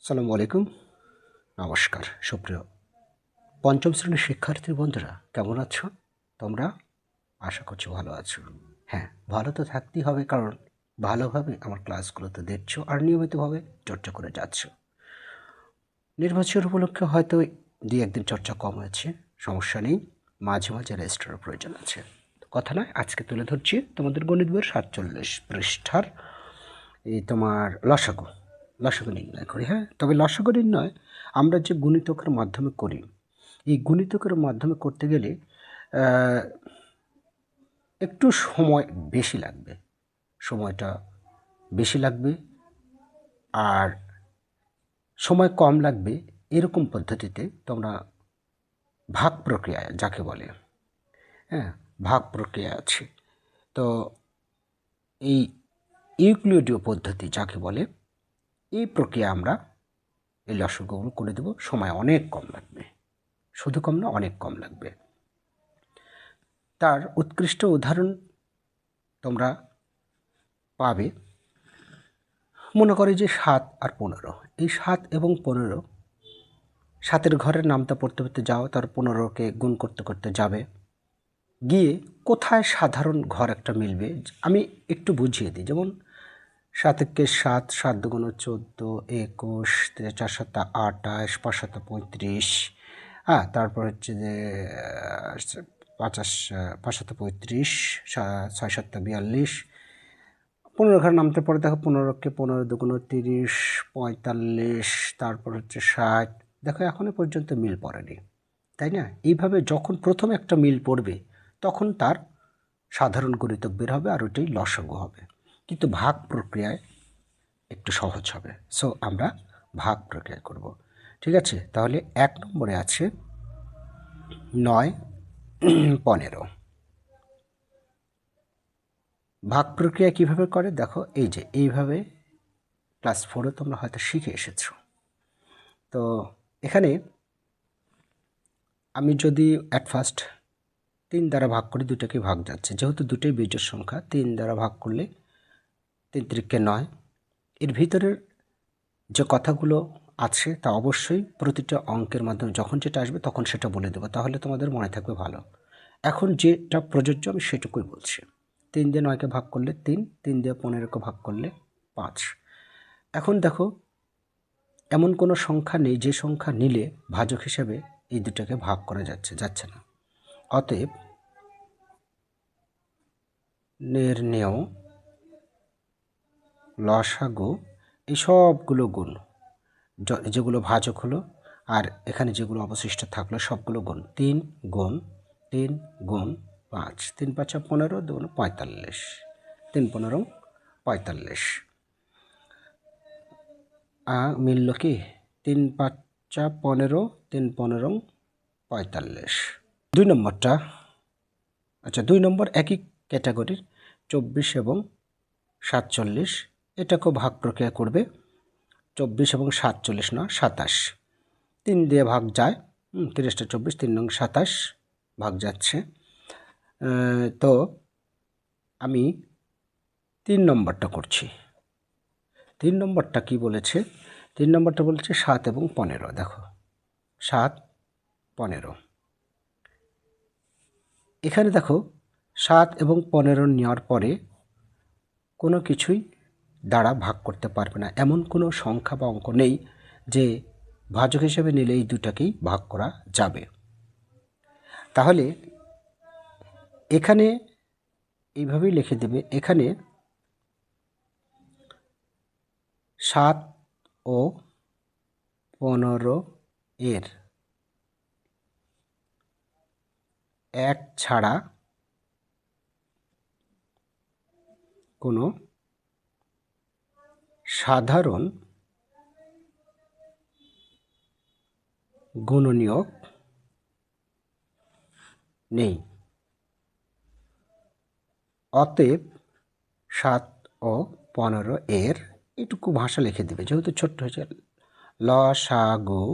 আসসালামু আলাইকুম। নমস্কার সুপ্রিয় পঞ্চম শ্রেণীর শিক্ষার্থী বন্ধুরা, কেমন আছো তোমরা? আশা করছি ভালো আছো। হ্যাঁ, ভালো তো থাকতেই হবে, কারণ ভালোভাবে আমার ক্লাসগুলোতে দেখছো আর নিয়মিতভাবে চর্চা করে যাচ্ছ। নির্বাচন উপলক্ষে হয়তো দুই একদিন চর্চা কম হয়েছে, সমস্যা নেই, মাঝে মাঝে রেস্টের প্রয়োজন আছে। কথা নয়, আজকে তুলে ধরছি তোমাদের গণিত বইয়ের 47 পৃষ্ঠার এই তোমার লসাগু নির্ণয় করি। হ্যাঁ, তবে লসাগু নির্ণয় আমরা যে গুণিতকের মাধ্যমে করি, এই গুণিতকের মাধ্যমে করতে গেলে একটু সময় বেশি লাগবে, সময়টা বেশি লাগবে আর সময় কম লাগবে। এরকম পদ্ধতিতে তোমরা ভাগ প্রক্রিয়ায়, যাকে বলে, হ্যাঁ, ভাগ প্রক্রিয়া আছে। তো এই ইউক্লিডীয় পদ্ধতি যাকে বলে, এই প্রক্রিয়া আমরা এই লসাগুগুলো করে দেব, সময় অনেক কম লাগবে, শুধু কম না, অনেক কম লাগবে। তার উৎকৃষ্ট উদাহরণ তোমরা পাবে। মনে করে যে 7 আর 15, এই 7 এবং 15, 7-এর ঘরের নামটা পড়তে পড়তে যাও, তার 15কে গুণ করতে করতে যাবে, গিয়ে কোথায় সাধারণ ঘর একটা মিলবে আমি একটু বুঝিয়ে দিই। যেমন 7-কে 7, 7 দুগুণ 14, 21, 4 7 28, 5 7 35, হ্যাঁ, তারপর হচ্ছে যে 5 7 35, 6 7 42, 15 ঘর নামতে পরে দেখো 15কে 15 দুগুণ 30, 45, তারপর হচ্ছে 60। দেখো এখনো পর্যন্ত মিল পড়েনি, তাই না? এইভাবে যখন প্রথম একটা মিল পড়বে তখন তার সাধারণ গুণিতক বের হবে আর ওইটাই লসাগু হবে। কিন্তু ভাগ প্রক্রিয়ায় একটু সহজ হবে। সো আমরা ভাগ প্রক্রিয়া করব। ঠিক আছে, তাহলে 1 নম্বরে আছে 9 15। ভাগ প্রক্রিয়া কিভাবে করে দেখো, এই যে এইভাবে ক্লাস 4-এ তোমরা হয়তো শিখে এসেছো। তো এখানে আমি যদি অ্যাট ফার্স্ট 3 দ্বারা ভাগ করি, দুটোকে ভাগ যাচ্ছে, যেহেতু দুটোই বিজোড় সংখ্যা, 3 দ্বারা ভাগ করলে 3 3 9। এর ভিতরের যে কথাগুলো আছে তা অবশ্যই প্রতিটা অঙ্কের মাধ্যমে যখন যেটা আসবে তখন সেটা বলে দেবো, তাহলে তোমাদের মনে থাকবে ভালো। এখন যেটা প্রযোজ্য আমি সেটুকুই বলছি। 3 দিয়ে 9কে ভাগ করলে 3, 3 দিয়ে 15কে ভাগ করলে 5। এখন দেখো, এমন কোনো সংখ্যা নেই যে সংখ্যা নিলে ভাজক হিসেবে এই দুটাকে ভাগ করা যাচ্ছে না। অতএব নির্ণেয় লসাগু, এই সবগুলো গুণ, যেগুলো ভাজক হলো আর এখানে যেগুলো অবশিষ্ট থাকলো সবগুলো গুণ, 3 গুণ 3 গুণ 5, 3 5 15, 2 45, 3 15 45। মিলল কি? 3 5 15, 3 15 45। 2 নম্বরটা, আচ্ছা 2 নম্বর একই ক্যাটাগরির 24 এবং 47, এটাকেও ভাগ প্রক্রিয়া করবে। 24 এবং 47 না 27, 3 দিয়ে ভাগ যায়, 30টা 24, 3 নং 27 ভাগ যাচ্ছে। তো আমি 3 নম্বরটা করছি। 3 নম্বরটা কি বলেছে? 3 নম্বরটা বলেছে 7 এবং 15। দেখো 7 15, এখানে দেখো 7 এবং 15 নেওয়ার পরে কোনো কিছুই দ্বারা ভাগ করতে পারবে না, এমন কোনো সংখ্যা বা অঙ্ক নেই যে ভাজক হিসেবে নিলে এই দুটাকেই ভাগ করা যাবে। তাহলে এখানে এইভাবেই লিখে দেবে, এখানে 7 ও 15 এর এক ছাড়া কোনো সাধারণ গুণনীয়ক নেই। অতএব 7 ও 15 এর এটুকু ভাষা লিখে দেবে, যেহেতু ছোট্ট হয়েছে, লসাগু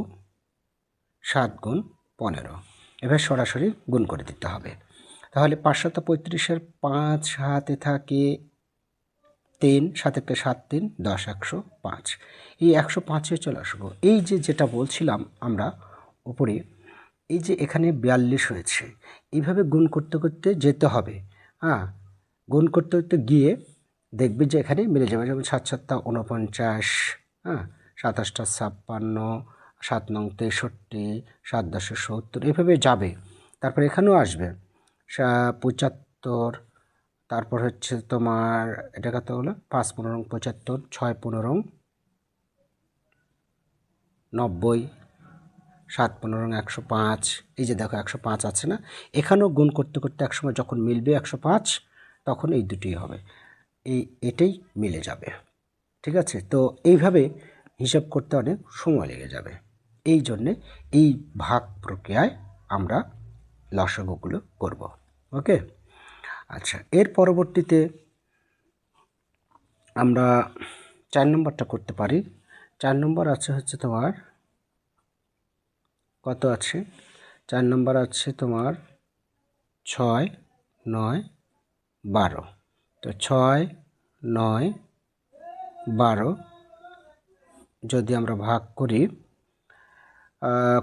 7 গুণ 15, এবার সরাসরি গুণ করে দিতে হবে। তাহলে 535-এর 5 হাতে থাকে 3, 7 × 7 = 10, 105। এই 105-এ চলে আসবো। এই যে যেটা বলছিলাম আমরা উপরে, এই যে এখানে 42 হয়েছে, এইভাবে গুণ করতে করতে যেতে হবে। হ্যাঁ, গুণ করতে করতে গিয়ে দেখবে যে এখানে মিলে যাবে, যেমন 7 7 49, হ্যাঁ, 27 56, 7 9 63, 7 10 70, এভাবে যাবে। তারপর এখানেও আসবে 75, তারপর হচ্ছে তোমার এটা কত হলো 5 15 75, 6 15 90, 7 15 105। এই যে দেখো 105 আছে না, এখানেও গুণ করতে করতে একসময় যখন মিলবে 105, তখন এই দুটোই হবে, এটাই মিলে যাবে। ঠিক আছে, তো এইভাবে হিসাব করতে অনেক সময় লেগে যাবে। এই জন্যে এই ভাগ প্রক্রিয়ায় আমরা লসাগুগুলো করব। ওকে, আচ্ছা, এর পরবর্তীতে আমরা 4 নম্বরটা করতে পারি। 4 নম্বর আছে হচ্ছে তোমার কত আছে, 4 নম্বর আছে তোমার 6 9 12। তো 6 9 12 যদি আমরা ভাগ করি,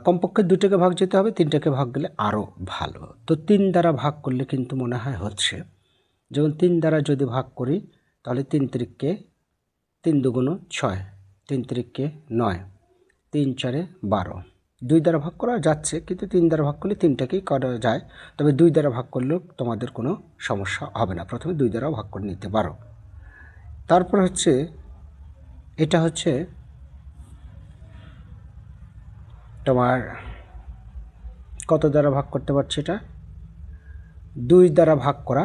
কমপক্ষে 2টাকে ভাগ যেতে হবে, 3টাকে ভাগ গেলে আরও ভালো। তো 3 দ্বারা ভাগ করলে কিন্তু মনে হয় হচ্ছে, যেমন 3 দ্বারা যদি ভাগ করি তাহলে 3 3 3 2 6, 3 3 9, 3 4 12। 2 দ্বারা ভাগ করা যাচ্ছে, কিন্তু 3 দ্বারা ভাগ করলে 3টাকেই করা যায়, তবে 2 দ্বারা ভাগ করলেও তোমাদের কোনো সমস্যা হবে না। প্রথমে 2 দ্বারা ভাগ করে নিতে পারো। তারপর হচ্ছে এটা হচ্ছে তোমার কত দ্বারা ভাগ করতে পারছি, এটা 2 দ্বারা ভাগ করা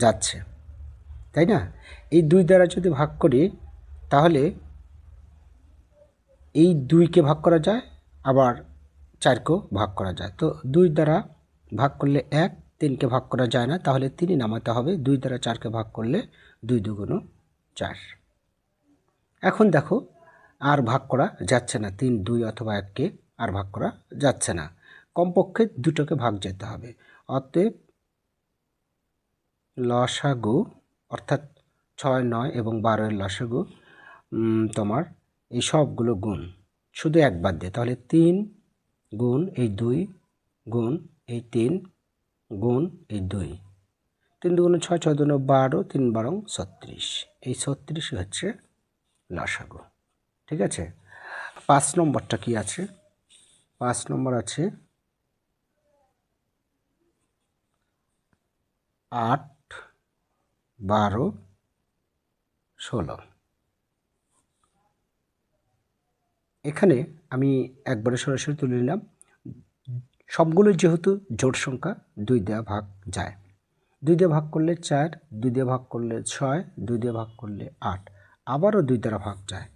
যাচ্ছে, তাই না? এই 2 দ্বারা যদি ভাগ করি তাহলে এই 2কে ভাগ করা যায়, আবার 4কেও ভাগ করা যায়। তো 2 দ্বারা ভাগ করলে 1, 3কে ভাগ করা যায় না, তাহলে 3ই নামাতে হবে। 2 দ্বারা 4কে ভাগ করলে 2 2 4। এখন দেখো আর ভাগ করা যাচ্ছে না, 3 2 অথবা 1কে আর ভাগ করা যাচ্ছে না, কমপক্ষে 2টাকে ভাগ যেতে হবে। অতএব লসাগু অর্থাৎ 6 9 এবং 12-এর লসাগু তোমার এই সবগুলো গুণ, শুধু একবার দিয়ে, তাহলে 3 গুণ এই 2 গুণ এই 3 গুণ এই 2, 3 2 6, 6 2 12, 3 12 36। এই 36 হচ্ছে লসাগু। ঠিক আছে, 5 নম্বরটা কি আছে? 5 নম্বর আছে 8 12 16। এখানে আমি একবারে সরাসরি তুলে নিলাম, সবগুলো যেহেতু জোড় সংখ্যা 2 দিয়ে ভাগ যায়। 2 দিয়ে ভাগ করলে 4, 2 দিয়ে ভাগ করলে 6, 2 দিয়ে ভাগ করলে 8, আবারও 2 দ্বারা ভাগ যায়।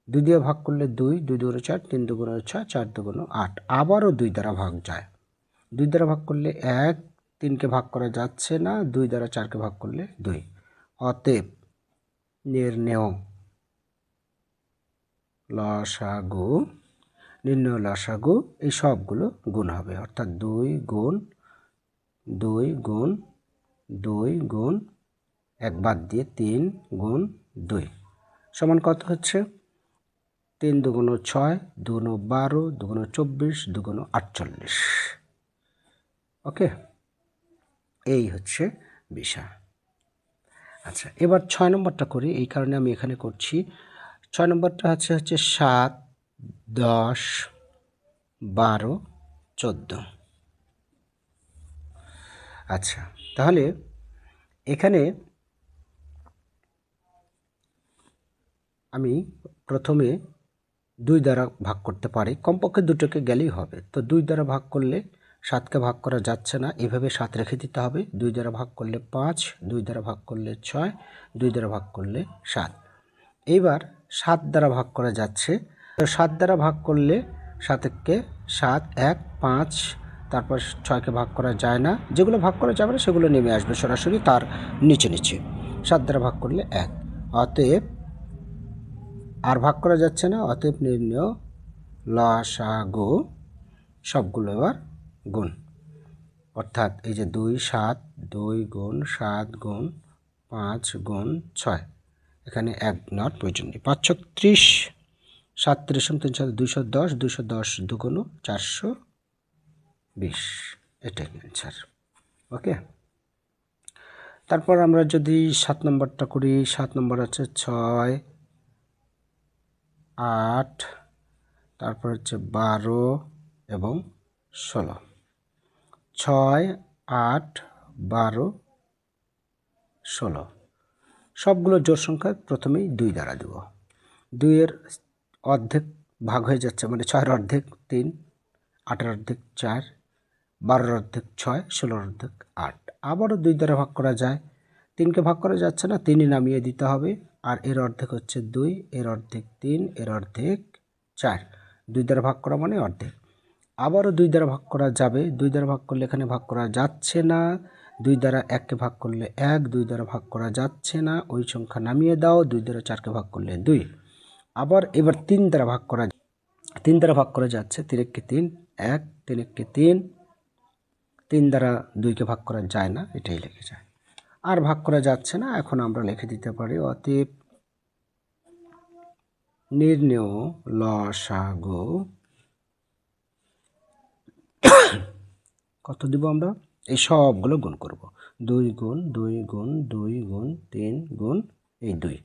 2 দিয়ে ভাগ করলে 2, 2 2 4, 3 2 6, 4 2 8, আবারও 2 দ্বারা ভাগ যায়। 2 দ্বারা ভাগ করলে 1, 3কে ভাগ করা যাচ্ছে না, 2 দ্বারা 4কে ভাগ করলে 2। অতএব নির্ণেয় লসাগু, নির্ণেয় লসাগু এই সবগুলো গুণ হবে, অর্থাৎ 2 গুণ 2 গুণ 2 গুণ 1 বাদ দিয়ে 3 গুণ 2 সমান কত হচ্ছে? 3 2 6, 2 12, 2 24, 2 48। ওকে, এই হচ্ছে বিষয়। আচ্ছা, এবার 6 নম্বরটা করি, এই কারণে আমি এখানে করছি। 6 নম্বরটা হচ্ছে 7 10 12 14। আচ্ছা, তাহলে এখানে আমি প্রথমে 2 দ্বারা ভাগ করতে পারি, কমপক্ষে 2টাকে গেলেই হবে। তো 2 দ্বারা ভাগ করলে 7কে ভাগ করা যাচ্ছে না, এভাবে 7 রেখে দিতে হবে। 2 দ্বারা ভাগ করলে 5, 2 দ্বারা ভাগ করলে 6, 2 দ্বারা ভাগ করলে 7। এইবার 7 দ্বারা ভাগ করা যাচ্ছে, তো 7 দ্বারা ভাগ করলে 7কে 7 1 5, তারপর 6কে ভাগ করা যায় না, যেগুলো ভাগ করা যাবে না সেগুলো নেমে আসবে সরাসরি তার নিচে নিচে। 7 দ্বারা ভাগ করলে 1, অতএব আর ভাগ করা যাচ্ছে না, অতএব নির্ণেয় লসাগু সবগুলো এবার গুণ, অর্থাৎ এই যে 2 7, 2 গুণ 7 গুণ 5 গুণ 6, এখানে 1 নেওয়ার প্রয়োজন নেই, 5 36 37 3 210, 210 দুগুণ 420, এটাই অ্যান্সার। ওকে, তারপর আমরা যদি 7 নম্বরটা করি, 7 নম্বর আছে 6 8, তারপর হচ্ছে 12 এবং 16। 6 8 12 16 সবগুলো জোড় সংখ্যা প্রথমেই 2 দ্বারা দেব। 2-এর অর্ধেক ভাগ হয়ে যাচ্ছে, মানে 6-এর অর্ধেক 3, 8-এর অর্ধেক 4, 12-এর অর্ধেক 6, 16-এর অর্ধেক 8। আবারও 2 দ্বারা ভাগ করা যায়, 3কে ভাগ করা যাচ্ছে না, 3ই নামিয়ে দিতে হবে। আর এর অর্ধেক হচ্ছে 2, এর অর্ধেক 3, এর অর্ধেক 4। 2 দ্বারা ভাগ করা মানে অর্ধেক। আবারও 2 দ্বারা ভাগ করা যাবে, 2 দ্বারা ভাগ করলে এখানে ভাগ করা যাচ্ছে না। 2 দ্বারা 1কে ভাগ করলে 1, 2 দ্বারা ভাগ করা যাচ্ছে না, ওই সংখ্যা নামিয়ে দাও। 2 দ্বারা 4কে ভাগ করলে 2। আবার এবার 3 দ্বারা ভাগ করা, 3 দ্বারা ভাগ করা যাচ্ছে, 3 1 3, 1 3 1 3। 3 দ্বারা 2কে ভাগ করা যায় না, এটাই লিখে যায়। আর ভাগ করা যাচ্ছে না, এখন আমরা লিখে দিতে পারি অতএব নির্ণেয় লসাগু কত দিব আমরা? এই সবগুলো গুণ করব। 2 গুণ 2 গুণ 2 গুণ 3 গুণ এই 2।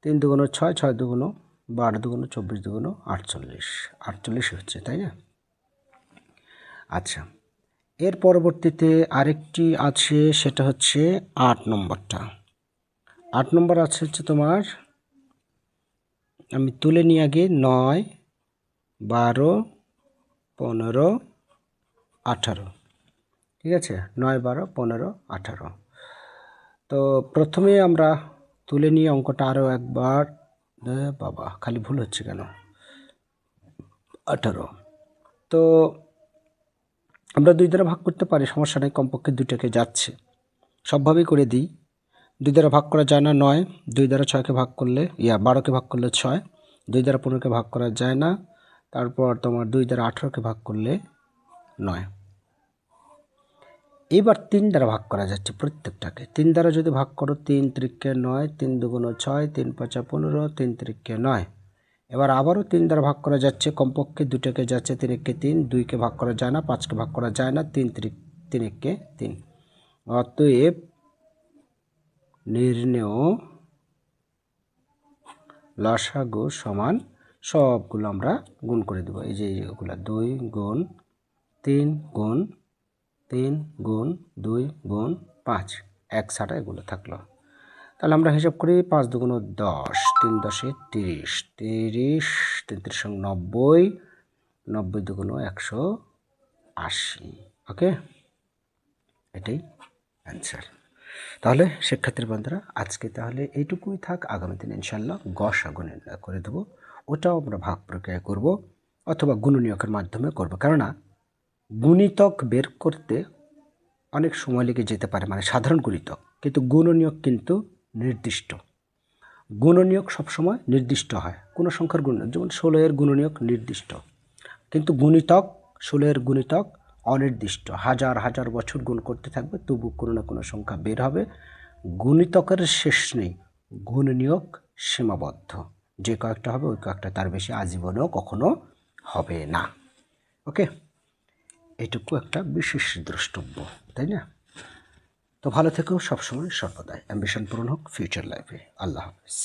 3 দুগুণ 6, 6 দুগুণ 12, দুগুণ 24, দুগুণ 48। 48 হচ্ছে, তাই না? আচ্ছা, এর পরবর্তীতে আরেকটি আছে, সেটা হচ্ছে 8 নম্বরটা। 8 নম্বর আছে হচ্ছে তোমার, আমি তুলে নিয়ে আগে 9 12 15 18। ঠিক আছে, 9 12 15 18। তো প্রথমে আমরা তুলে নিয়ে অঙ্কটা আরও একবার, বাবা খালি ভুল হচ্ছে কেন, 18। তো আমরা 2 দ্বারা ভাগ করতে পারি, সমস্যা নেই, কমপক্ষে 2টাকে যাচ্ছে, সবভাবেই করে দিই। 2 দ্বারা ভাগ করা যায় না 9, 2 দ্বারা 6কে ভাগ করলে 12কে ভাগ করলে 6, 2 দ্বারা 15কে ভাগ করা যায় না, তারপর তোমার 2 দ্বারা 18কে ভাগ করলে 9। এবার 3 দ্বারা ভাগ করা যাচ্ছে প্রত্যেকটাকে। 3 দ্বারা যদি ভাগ করো, 3 3 9, 3 দুগুণ 6, 3 5 15, 3 3 9। এবার আবারও 3 দ্বারা ভাগ করা যাচ্ছে, কমপক্ষে 2টাকে যাচ্ছে, 3 1 3, 2কে ভাগ করা যায় না, 5কে ভাগ করা যায় না, 3 3 3 1 3। অতএব নির্ণেয় লসাগু সমান, সবগুলো আমরা গুণ করে দেবো। এই যে এগুলো 2 গুণ 3 গুণ 3 গুণ 2 গুণ 5, 1 ছাড়া এগুলো থাকলো। তাহলে আমরা হিসাব করি, 5 দুগুণ 10, 3 10 30, 30 3 3 90, 90 দুগুণ 180। ওকে, এটাই অ্যান্সার। তাহলে শিক্ষার্থী বন্ধুরা, আজকে তাহলে এইটুকুই থাক। আগামী দিন ইনশাল্লাহ গসাগু নির্ণয় করে দেবো, ওটাও আমরা ভাগ প্রক্রিয়া করব অথবা গুণনীয়কের মাধ্যমে করব। কেননা গুণিতক বের করতে অনেক সময় লেগে যেতে পারে, মানে সাধারণ গুণিতক, কিন্তু গুণনীয়ক কিন্তু নির্দিষ্ট। গুণনীয়ক সবসময় নির্দিষ্ট হয়, কোনো সংখ্যার গুণনীয়ক, যেমন 16-এর গুণনীয়ক নির্দিষ্ট, কিন্তু গুণিতক 16-এর গুণিতক অনির্দিষ্ট। হাজার হাজার বছর গুণ করতে থাকবে, তবু কোনো না কোনো সংখ্যা বের হবে। গুণিতকের শেষ নেই, গুণনীয়ক সীমাবদ্ধ, যে কয়েকটা হবে ওই কয়েকটা, তার বেশি আজীবনেও কখনো হবে না। ওকে, এটুকু একটা বিশেষ দ্রষ্টব্য, তাই না? তো ভালো থেকো সবসময়, সর্বদাই। অ্যাম্বিশন পূরণ হোক ফিউচার লাইফে। আল্লাহ হাফিজ।